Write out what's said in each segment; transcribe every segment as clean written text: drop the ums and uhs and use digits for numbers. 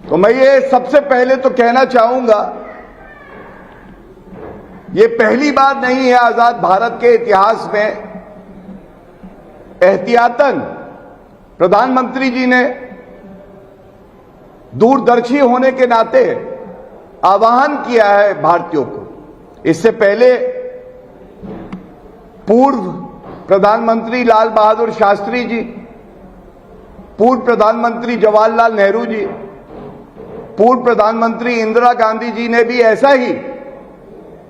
तो मैं ये सबसे पहले तो कहना चाहूंगा, ये पहली बार नहीं है आजाद भारत के इतिहास में एहतियातन प्रधानमंत्री जी ने दूरदर्शी होने के नाते आह्वान किया है भारतीयों को। इससे पहले पूर्व प्रधानमंत्री लाल बहादुर शास्त्री जी, पूर्व प्रधानमंत्री जवाहरलाल नेहरू जी, पूर्व प्रधानमंत्री इंदिरा गांधी जी ने भी ऐसा ही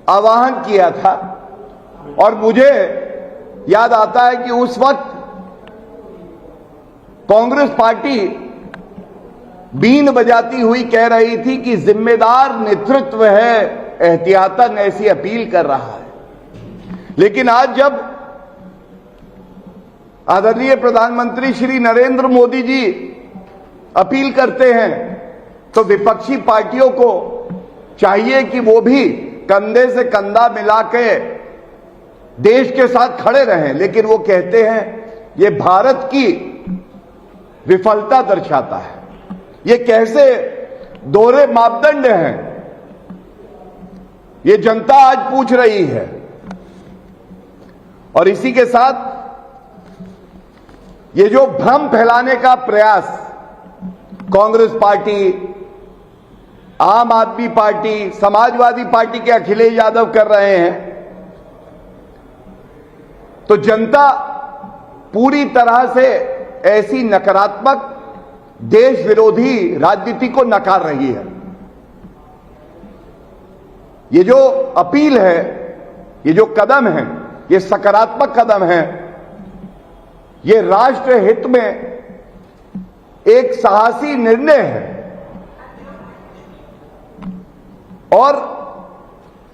आह्वान किया था। और मुझे याद आता है कि उस वक्त कांग्रेस पार्टी बीन बजाती हुई कह रही थी कि जिम्मेदार नेतृत्व है, एहतियातन ऐसी अपील कर रहा है। लेकिन आज जब आदरणीय प्रधानमंत्री श्री नरेंद्र मोदी जी अपील करते हैं तो विपक्षी पार्टियों को चाहिए कि वो भी कंधे से कंधा मिला के देश के साथ खड़े रहें। लेकिन वो कहते हैं ये भारत की विफलता दर्शाता है। ये कैसे दोहरे मापदंड हैं, ये जनता आज पूछ रही है। और इसी के साथ ये जो भ्रम फैलाने का प्रयास कांग्रेस पार्टी, आम आदमी पार्टी, समाजवादी पार्टी के अखिलेश यादव कर रहे हैं, तो जनता पूरी तरह से ऐसी नकारात्मक देश विरोधी राजनीति को नकार रही है। ये जो अपील है, ये जो कदम है, ये सकारात्मक कदम है। ये राष्ट्र हित में एक साहसी निर्णय है। और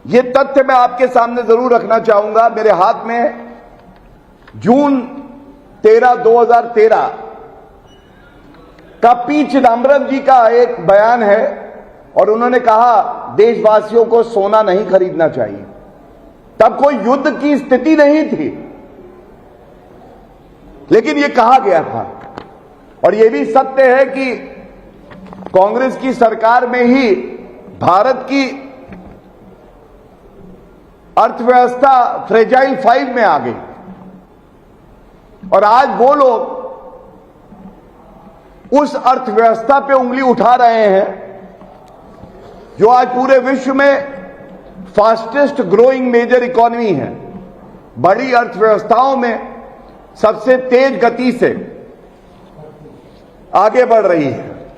ये तथ्य मैं आपके सामने जरूर रखना चाहूंगा। मेरे हाथ में जून 13, 2013 का पी चिदम्बरम जी का एक बयान है और उन्होंने कहा देशवासियों को सोना नहीं खरीदना चाहिए। तब कोई युद्ध की स्थिति नहीं थी, लेकिन यह कहा गया था। और यह भी सत्य है कि कांग्रेस की सरकार में ही भारत की अर्थव्यवस्था फ्रेजाइल 5 में आ गई। और आज वो लोग उस अर्थव्यवस्था पे उंगली उठा रहे हैं जो आज पूरे विश्व में फास्टेस्ट ग्रोइंग मेजर इकोनॉमी है। बड़ी अर्थव्यवस्थाओं में सबसे तेज गति से आगे बढ़ रही है।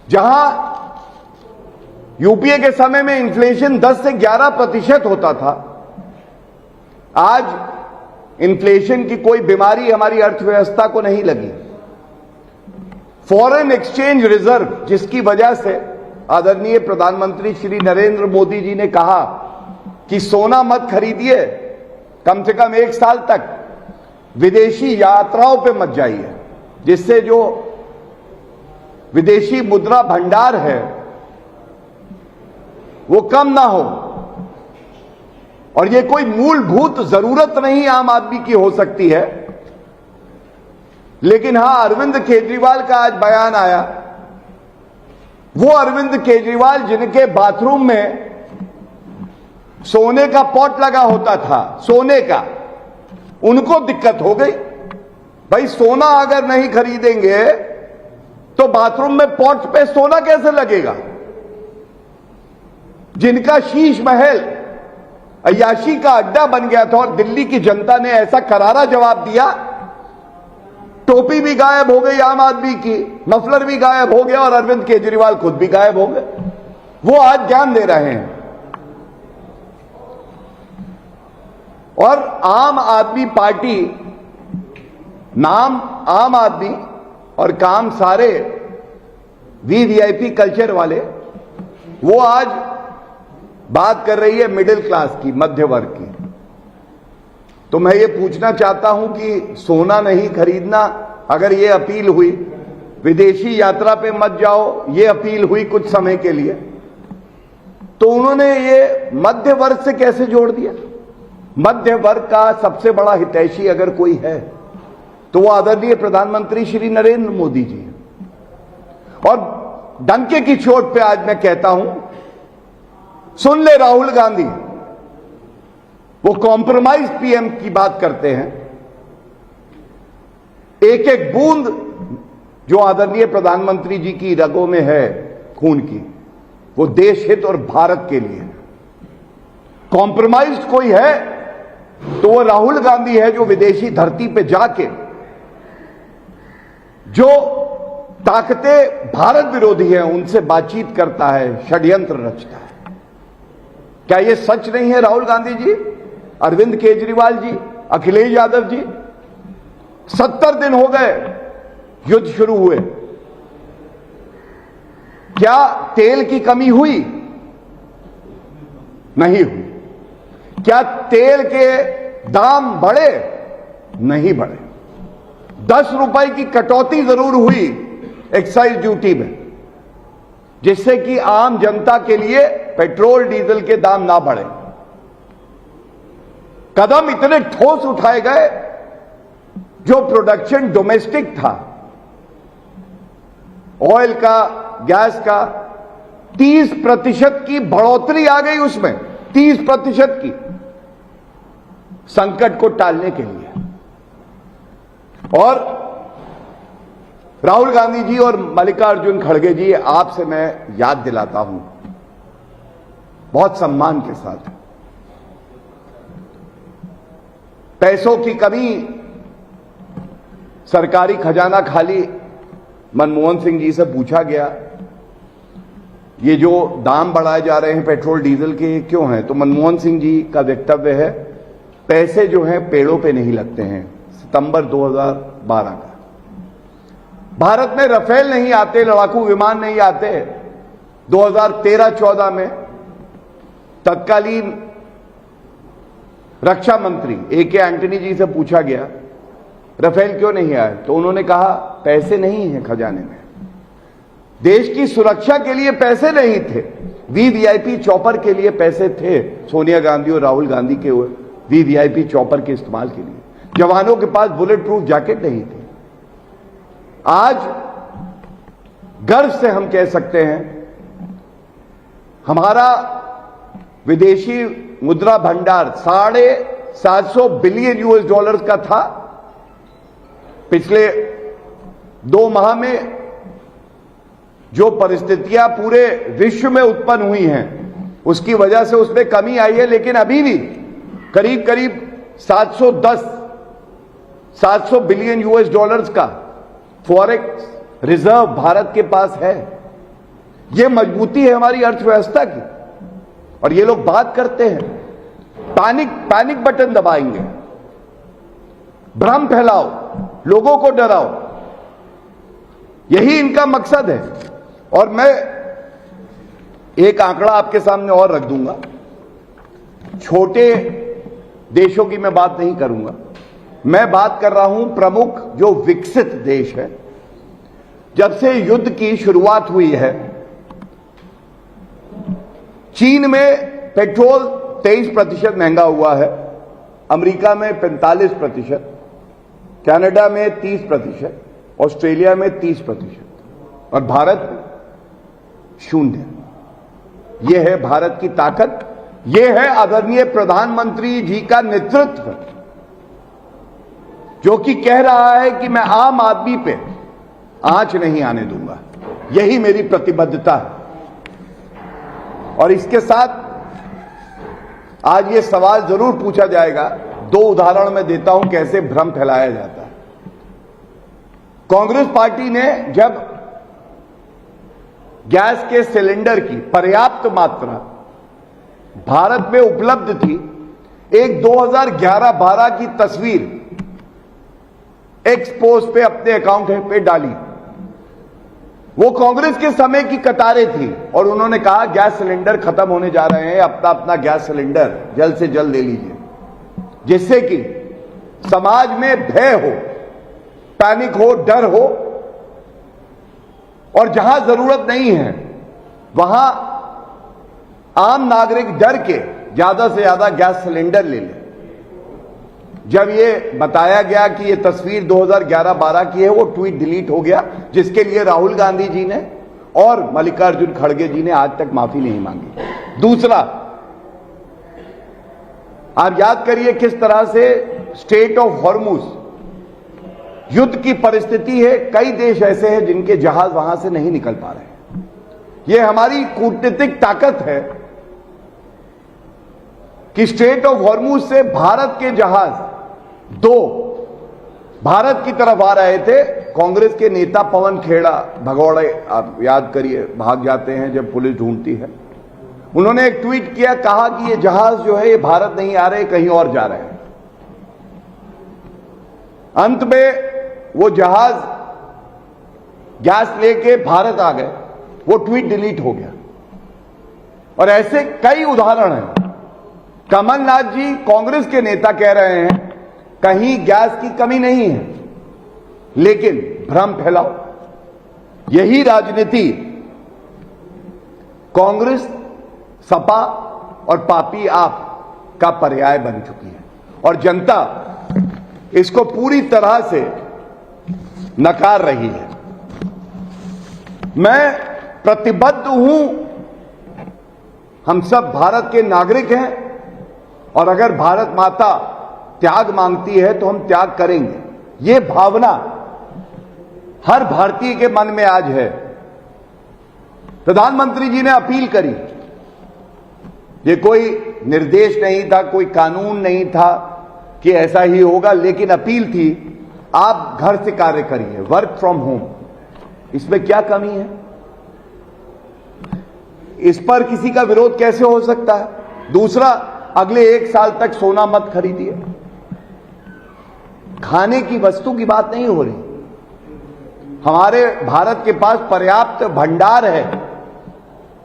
जहां यूपीए के समय में इन्फ्लेशन 10 से 11% होता था, आज इन्फ्लेशन की कोई बीमारी हमारी अर्थव्यवस्था को नहीं लगी। फॉरेन एक्सचेंज रिजर्व, जिसकी वजह से आदरणीय प्रधानमंत्री श्री नरेंद्र मोदी जी ने कहा कि सोना मत खरीदिए, कम से कम 1 साल तक विदेशी यात्राओं पे मत जाइए, जिससे जो विदेशी मुद्रा भंडार है वो कम ना हो। और ये कोई मूलभूत जरूरत नहीं आम आदमी की हो सकती है। लेकिन हां, अरविंद केजरीवाल का आज बयान आया। वो अरविंद केजरीवाल जिनके बाथरूम में सोने का पॉट लगा होता था, सोने का, उनको दिक्कत हो गई। भाई सोना अगर नहीं खरीदेंगे तो बाथरूम में पॉट पे सोना कैसे लगेगा? जिनका शीश महल अय्याशी का अड्डा बन गया था और दिल्ली की जनता ने ऐसा करारा जवाब दिया, टोपी भी गायब हो गई आम आदमी की, मफलर भी गायब हो गया और अरविंद केजरीवाल खुद भी गायब हो गए। वो आज ज्ञान दे रहे हैं। और आम आदमी पार्टी, नाम आम आदमी और काम सारे वीवीआईपी कल्चर वाले, वो आज बात कर रही है मिडिल क्लास की, मध्य वर्ग की। तो मैं ये पूछना चाहता हूं कि सोना नहीं खरीदना, अगर ये अपील हुई, विदेशी यात्रा पे मत जाओ, ये अपील हुई कुछ समय के लिए, तो उन्होंने ये मध्य वर्ग से कैसे जोड़ दिया? मध्य वर्ग का सबसे बड़ा हितैषी अगर कोई है तो वो आदरणीय प्रधानमंत्री श्री नरेंद्र मोदी जी। और डंके की चोट पे आज मैं कहता हूं, सुन ले राहुल गांधी, वो कॉम्प्रोमाइज पीएम की बात करते हैं। एक एक बूंद जो आदरणीय प्रधानमंत्री जी की रगों में है खून की, वो देश हित और भारत के लिए। कॉम्प्रोमाइज कोई है तो वो राहुल गांधी है, जो विदेशी धरती पे जाके जो ताकतें भारत विरोधी हैं उनसे बातचीत करता है, षड्यंत्र रचता है। क्या ये सच नहीं है राहुल गांधी जी, अरविंद केजरीवाल जी, अखिलेश यादव जी? 70 दिन हो गए युद्ध शुरू हुए, क्या तेल की कमी हुई? नहीं हुई। क्या तेल के दाम बढ़े? नहीं बढ़े। 10 रुपए की कटौती जरूर हुई एक्साइज ड्यूटी में, जिससे कि आम जनता के लिए पेट्रोल डीजल के दाम ना बढ़े। कदम इतने ठोस उठाए गए, जो प्रोडक्शन डोमेस्टिक था, ऑयल का, गैस का, 30% की बढ़ोतरी आ गई उसमें, 30% की, संकट को टालने के लिए। और राहुल गांधी जी और मल्लिकार्जुन खड़गे जी, आपसे मैं याद दिलाता हूं बहुत सम्मान के साथ, पैसों की कमी, सरकारी खजाना खाली, मनमोहन सिंह जी से पूछा गया ये जो दाम बढ़ाए जा रहे हैं पेट्रोल डीजल के क्यों हैं, तो मनमोहन सिंह जी का वक्तव्य है पैसे जो हैं पेड़ों पे नहीं लगते हैं। सितंबर 2012 का, भारत में रफेल नहीं आते, लड़ाकू विमान नहीं आते। 2013-14 में तत्कालीन रक्षा मंत्री AK एंटनी जी से पूछा गया रफेल क्यों नहीं आए, तो उन्होंने कहा पैसे नहीं हैं खजाने में, देश की सुरक्षा के लिए पैसे नहीं थे, VVIP चॉपर के लिए पैसे थे, सोनिया गांधी और राहुल गांधी के VVIP चॉपर के इस्तेमाल के लिए, जवानों के पास बुलेट प्रूफ जैकेट नहीं थे। आज गर्व से हम कह सकते हैं हमारा विदेशी मुद्रा भंडार $750 बिलियन का था। पिछले 2 माह में जो परिस्थितियां पूरे विश्व में उत्पन्न हुई हैं उसकी वजह से उसमें कमी आई है, लेकिन अभी भी करीब करीब 700 बिलियन US का फॉरेक्स रिजर्व भारत के पास है। यह मजबूती है हमारी अर्थव्यवस्था की। और ये लोग बात करते हैं पैनिक बटन दबाएंगे, भ्रम फैलाओ, लोगों को डराओ, यही इनका मकसद है। और मैं एक आंकड़ा आपके सामने और रख दूंगा, छोटे देशों की मैं बात नहीं करूंगा, मैं बात कर रहा हूं प्रमुख जो विकसित देश है। जब से युद्ध की शुरुआत हुई है, चीन में पेट्रोल 23% महंगा हुआ है, अमेरिका में 45%, कनाडा में 30%, ऑस्ट्रेलिया में 30%, और भारत में 0। यह है भारत की ताकत, यह है आदरणीय प्रधानमंत्री जी का नेतृत्व, जो कि कह रहा है कि मैं आम आदमी पे आंच नहीं आने दूंगा। यही मेरी प्रतिबद्धता है। और इसके साथ आज ये सवाल जरूर पूछा जाएगा, 2 उदाहरण मैं देता हूं कैसे भ्रम फैलाया जाता है। कांग्रेस पार्टी ने जब गैस के सिलेंडर की पर्याप्त मात्रा भारत में उपलब्ध थी, एक 2011-12 की तस्वीर एक्सपोज पे अपने अकाउंट पे डाली। वो कांग्रेस के समय की कतारें थी और उन्होंने कहा गैस सिलेंडर खत्म होने जा रहे हैं, अपना गैस सिलेंडर जल्द से जल्द ले लीजिए, जिससे कि समाज में भय हो, पैनिक हो, डर हो, और जहां जरूरत नहीं है वहां आम नागरिक डर के ज्यादा से ज्यादा गैस सिलेंडर ले ले। जब ये बताया गया कि ये तस्वीर 2011-12 की है, वो ट्वीट डिलीट हो गया, जिसके लिए राहुल गांधी जी ने और मल्लिकार्जुन खड़गे जी ने आज तक माफी नहीं मांगी। दूसरा, आप याद करिए किस तरह से स्टेट ऑफ हॉर्मुज युद्ध की परिस्थिति है। कई देश ऐसे हैं जिनके जहाज वहां से नहीं निकल पा रहे हैं। यह हमारी कूटनीतिक ताकत है कि स्टेट ऑफ हॉर्मुज से भारत के जहाज दो भारत की तरफ आ रहे थे। कांग्रेस के नेता पवन खेड़ा, भगौड़े, आप याद करिए, भाग जाते हैं जब पुलिस ढूंढती है। उन्होंने एक ट्वीट किया, कहा कि ये जहाज जो है ये भारत नहीं आ रहे, कहीं और जा रहे हैं। अंत में वो जहाज गैस लेके भारत आ गए, वो ट्वीट डिलीट हो गया। और ऐसे कई उदाहरण हैं। कमलनाथ जी, कांग्रेस के नेता, कह रहे हैं कहीं गैस की कमी नहीं है, लेकिन भ्रम फैलाओ। यही राजनीति कांग्रेस, सपा और पापी आप का पर्याय बन चुकी है और जनता इसको पूरी तरह से नकार रही है। मैं प्रतिबद्ध हूं, हम सब भारत के नागरिक हैं और अगर भारत माता त्याग मांगती है तो हम त्याग करेंगे। ये भावना हर भारतीय के मन में आज है। प्रधानमंत्री जी ने अपील करी, ये कोई निर्देश नहीं था, कोई कानून नहीं था कि ऐसा ही होगा, लेकिन अपील थी आप घर से कार्य करिए, वर्क फ्रॉम होम। इसमें क्या कमी है? इस पर किसी का विरोध कैसे हो सकता है? दूसरा, अगले 1 साल तक सोना मत खरीदिए। खाने की वस्तु की बात नहीं हो रही। हमारे भारत के पास पर्याप्त भंडार है,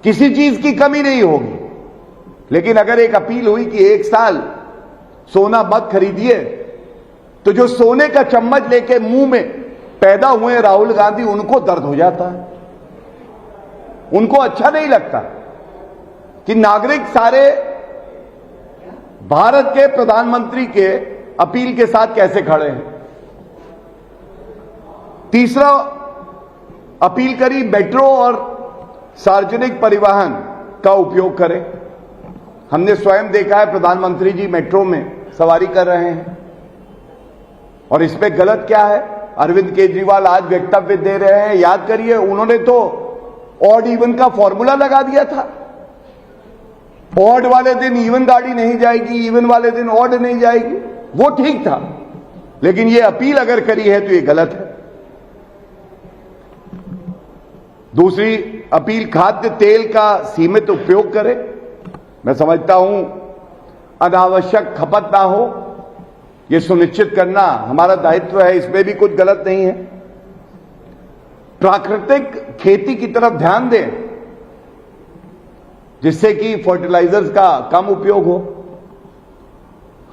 किसी चीज की कमी नहीं होगी। लेकिन अगर एक अपील हुई कि 1 साल सोना मत खरीदिए, तो जो सोने का चम्मच लेके मुंह में पैदा हुए राहुल गांधी, उनको दर्द हो जाता है। उनको अच्छा नहीं लगता कि नागरिक सारे भारत के प्रधानमंत्री के अपील के साथ कैसे खड़े हैं। तीसरा, अपील करी मेट्रो और सार्वजनिक परिवहन का उपयोग करें। हमने स्वयं देखा है प्रधानमंत्री जी मेट्रो में सवारी कर रहे हैं और इसमें गलत क्या है? अरविंद केजरीवाल आज वक्तव्य दे रहे हैं, याद करिए, उन्होंने तो ऑड इवन का फॉर्मूला लगा दिया था। ऑड वाले दिन इवन गाड़ी नहीं जाएगी, इवन वाले दिन ऑड नहीं जाएगी, वो ठीक था। लेकिन ये अपील अगर करी है तो ये गलत है। दूसरी अपील, खाद्य तेल का सीमित उपयोग करें। मैं समझता हूं अनावश्यक खपत ना हो, यह सुनिश्चित करना हमारा दायित्व है, इसमें भी कुछ गलत नहीं है। प्राकृतिक खेती की तरफ ध्यान दें, जिससे कि फर्टिलाइजर्स का कम उपयोग हो।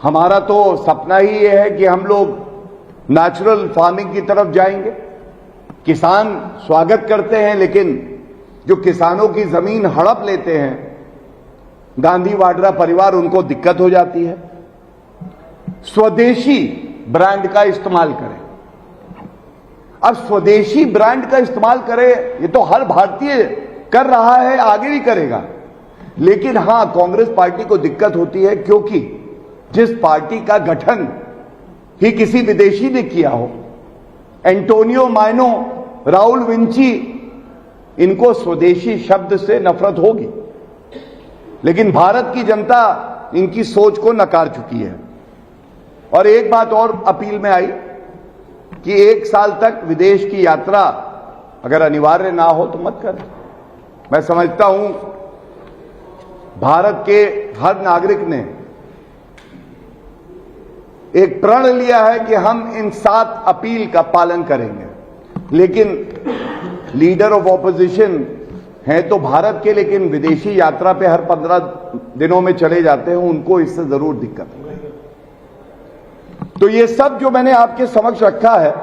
हमारा तो सपना ही यह है कि हम लोग नेचुरल फार्मिंग की तरफ जाएंगे। किसान स्वागत करते हैं, लेकिन जो किसानों की जमीन हड़प लेते हैं, गांधी वाड्रा परिवार, उनको दिक्कत हो जाती है। स्वदेशी ब्रांड का इस्तेमाल करें। अब स्वदेशी ब्रांड का इस्तेमाल करें, ये तो हर भारतीय कर रहा है, आगे भी करेगा। लेकिन हां, कांग्रेस पार्टी को दिक्कत होती है क्योंकि जिस पार्टी का गठन ही किसी विदेशी ने किया हो, एंटोनियो माइनो, राउल विंची, इनको स्वदेशी शब्द से नफरत होगी। लेकिन भारत की जनता इनकी सोच को नकार चुकी है। और एक बात और अपील में आई कि 1 साल तक विदेश की यात्रा अगर अनिवार्य ना हो तो मत करें। मैं समझता हूं भारत के हर नागरिक ने एक प्रण लिया है कि हम इन 7 अपील का पालन करेंगे। लेकिन लीडर ऑफ ऑपोजिशन हैं तो भारत के, लेकिन विदेशी यात्रा पे हर 15 दिनों में चले जाते हैं, उनको इससे जरूर दिक्कत है। तो ये सब जो मैंने आपके समक्ष रखा है,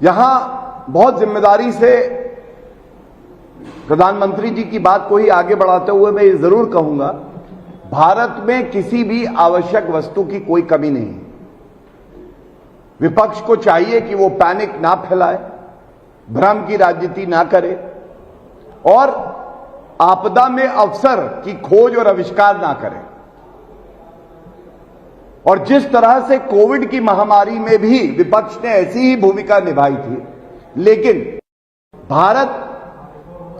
यहां बहुत जिम्मेदारी से प्रधानमंत्री जी की बात को ही आगे बढ़ाते हुए मैं ये जरूर कहूंगा, भारत में किसी भी आवश्यक वस्तु की कोई कमी नहीं है। विपक्ष को चाहिए कि वो पैनिक ना फैलाए, भ्रम की राजनीति ना करे और आपदा में अवसर की खोज और आविष्कार ना करे। और जिस तरह से कोविड की महामारी में भी विपक्ष ने ऐसी ही भूमिका निभाई थी, लेकिन भारत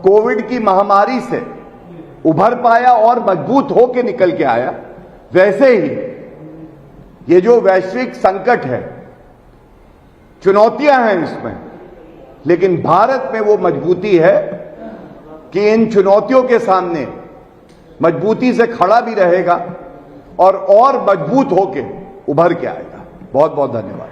कोविड की महामारी से उभर पाया और मजबूत होकर निकल के आया, वैसे ही ये जो वैश्विक संकट है, चुनौतियां हैं इसमें, लेकिन भारत में वो मजबूती है कि इन चुनौतियों के सामने मजबूती से खड़ा भी रहेगा और मजबूत होकर उभर के आएगा। बहुत बहुत धन्यवाद।